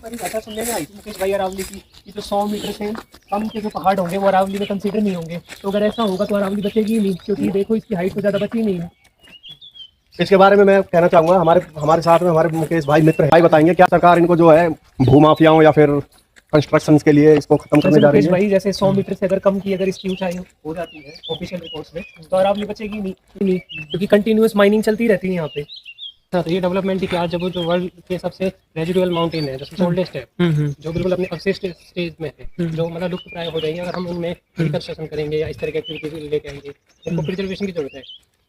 परिभाषा सुनने में आई थी मुकेश भाई अरावली की कि जो 100 मीटर से कम के जो पहाड़ होंगे वो अरावली में कंसीडर नहीं होंगे। तो अगर ऐसा होगा तो अरावली बचेगी ही नहीं, क्योंकि देखो इसकी हाइट तो ज़्यादा बची नहीं है। इसके बारे में मैं कहना चाहूंगा, हमारे हमारे साथ में हमारे मुकेश भाई मित्र हैं, भाई बताएंगे क्या सरकार इनको जो है भूमाफियाओं या फिर कंस्ट्रक्शन के लिए इसको खत्म करने जा रही मुकेश है। भाई जैसे 100 मीटर से अगर कम की अगर इसकी ऊंचाई हो जाती है ऑफिशियल रिपोर्ट्स में, तो अरावली बचेगी नहीं, क्योंकि कंटिन्यूअस माइनिंग चलती रहती है यहाँ पे। हाँ, तो ये डेवलपमेंट की आज जब जो वर्ल्ड के सबसे रेजिडुअल माउंटेन है, जो ओल्डेस्ट है, जो बिल्कुल अपने अवशिष्ट स्टेज में है, जो मतलब लुप्त प्राय हो जाएंगे, अगर हम उनमें रिकंस्ट्रक्शन करेंगे या इस तरह की एक्टिविटीज लेके आएंगे, उनको प्रिजर्वेशन की जरूरत है।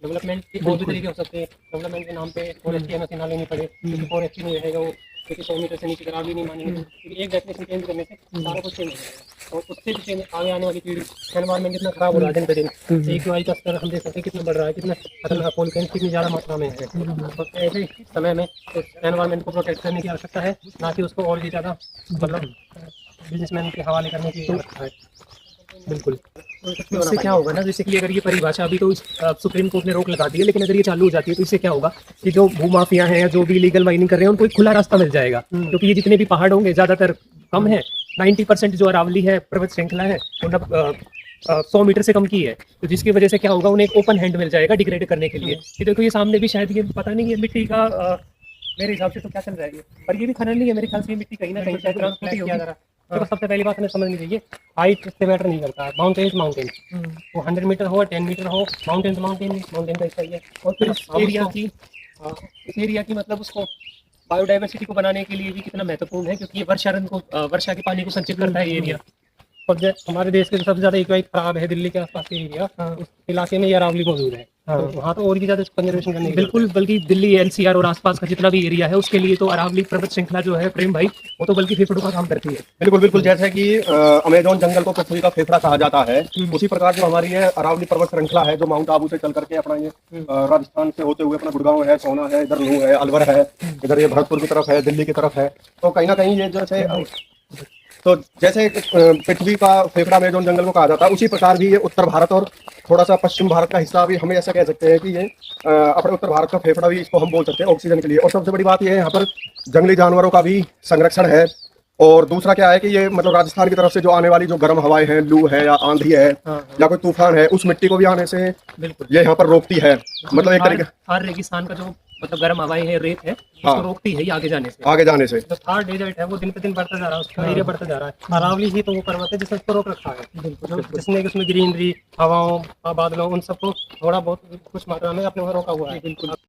डेवलपमेंट के और भी तरीके हो सकते हैं। डेवलपमेंट के नाम पे फॉरेस्ट की एनओसी ना लेनी पड़े, क्योंकि फॉरेस्ट नहीं रहेगा वो, क्योंकि 100 मीटर से नीचे अरावली नहीं मानेंगे, क्योंकि एक डेफिनेशन चेंज करने से सारा कुछ चेंज हो जाएगा। और उससे भी चेंज आगे आने वाली पीढ़ी, एनवायरमेंट कितना खराब हो रहा है दिन पे दिन। AQI का स्तर हम देख सकते हैं कितना बढ़ रहा है, कितना खतरनाक पॉल्यूशन कितनी ज़्यादा मात्रा में है। तो ऐसे समय में एनवायरमेंट को प्रोटेक्ट करने की आवश्यकता है, ना कि उसको और भी ज़्यादा मतलब बिजनेसमैन के हवाले करने की आवश्यकता है। बिल्कुल। तो इससे क्या होगा ना, जैसे कि अगर ये परिभाषा अभी तो सुप्रीम कोर्ट ने रोक लगा दी है, लेकिन अगर ये चालू हो जाती है तो इससे क्या होगा कि जो भूमाफिया हैं या जो भी लीगल माइनिंग कर रहे हैं उनको एक खुला रास्ता मिल जाएगा। क्योंकि ये जितने भी पहाड़ होंगे ज़्यादातर कम है, 90% जो अरावली है पर्वत श्रृंखला है मतलब 100 मीटर से कम की है, तो जिसकी वजह से क्या होगा उन्हें एक ओपन हैंड मिल जाएगा डिग्रेड करने के लिए। कि देखो ये सामने भी शायद ये पता नहीं है मिट्टी का मेरे हिसाब से तो क्या चल रहा है ये, पर ये भी खनन नहीं है मेरे ख्याल से, ये मिट्टी कहीं ना कहीं शायद ट्रांसपोर्ट किया जा रहा है। तो सबसे पहली बात हमें समझनी चाहिए, हाइट इससे मैटर नहीं करता। माउंटेन माउंटेन, वो 100 मीटर हो 10 मीटर हो, माउंटेन तो माउंटेन का हिस्सा ही है। और फिर इस एरिया की मतलब उसको बायोडाइवर्सिटी को बनाने के लिए भी कितना महत्वपूर्ण है, क्योंकि ये वर्षा के पानी को संचित करता है ये एरिया। और हमारे देश के सबसे ज्यादा इकोनॉमिक खराब है दिल्ली के आसपास के एरिया, उस इलाके में ये अरावली मौजूद है। तो वहाँ तो और भी ज्यादा कंजर्वेशन करने की बिल्कुल, बल्कि दिल्ली NCR और आसपास का जितना भी एरिया है उसके लिए तो अरावली पर्वत श्रृंखला जो है प्रेम भाई, वो तो बल्कि फेफड़ों का काम करती है। बिल्कुल बिल्कुल, जैसे कि अमेजोन जंगल को पृथ्वी का फेफड़ा कहा जाता है, उसी प्रकार जो हमारी है अरावली पर्वत श्रृंखला है, जो माउंट आबू से चल करके अपना ये राजस्थान से होते हुए अपना गुड़गांव है, सोना है, इधर नूह है, अलवर है, इधर ये भरतपुर की तरफ है, दिल्ली की तरफ है। तो कहीं ना कहीं ये जैसे पृथ्वी का फेफड़ा अमेजोन जंगल को कहा जाता है, उसी प्रकार भी ये उत्तर भारत और थोड़ा सा पश्चिम भारत का हिस्सा भी हमें ऐसा कह सकते हैं कि ये अपने उत्तर भारत का फेफड़ा भी इसको हम बोल सकते हैं ऑक्सीजन के लिए। और सबसे बड़ी बात ये है यहाँ पर जंगली जानवरों का भी संरक्षण है। और दूसरा क्या है कि ये मतलब राजस्थान की तरफ से जो आने वाली जो गर्म हवाएं हैं, लू है या आंधी है या कोई तूफान है, उस मिट्टी को भी आने से बिल्कुल ये यहाँ पर रोकती है। मतलब एक तरीके थार रेगिस्तान का जो मतलब गर्म हवाएं है, रेत है, इसको रोकती है आगे जाने से। जो थार डेजर्ट है वो दिन पे दिन बढ़ता जा रहा है, उसका एरिया बढ़ता जा रहा है। अरावली ही तो वो पर्वत है जिसने उसको रोक रखा है, जिसने उसमें ग्रीनरी, हवाओं, बादलों, उन सबको थोड़ा बहुत कुछ मात्रा में अपने वहाँ रोका हुआ है। बिल्कुल।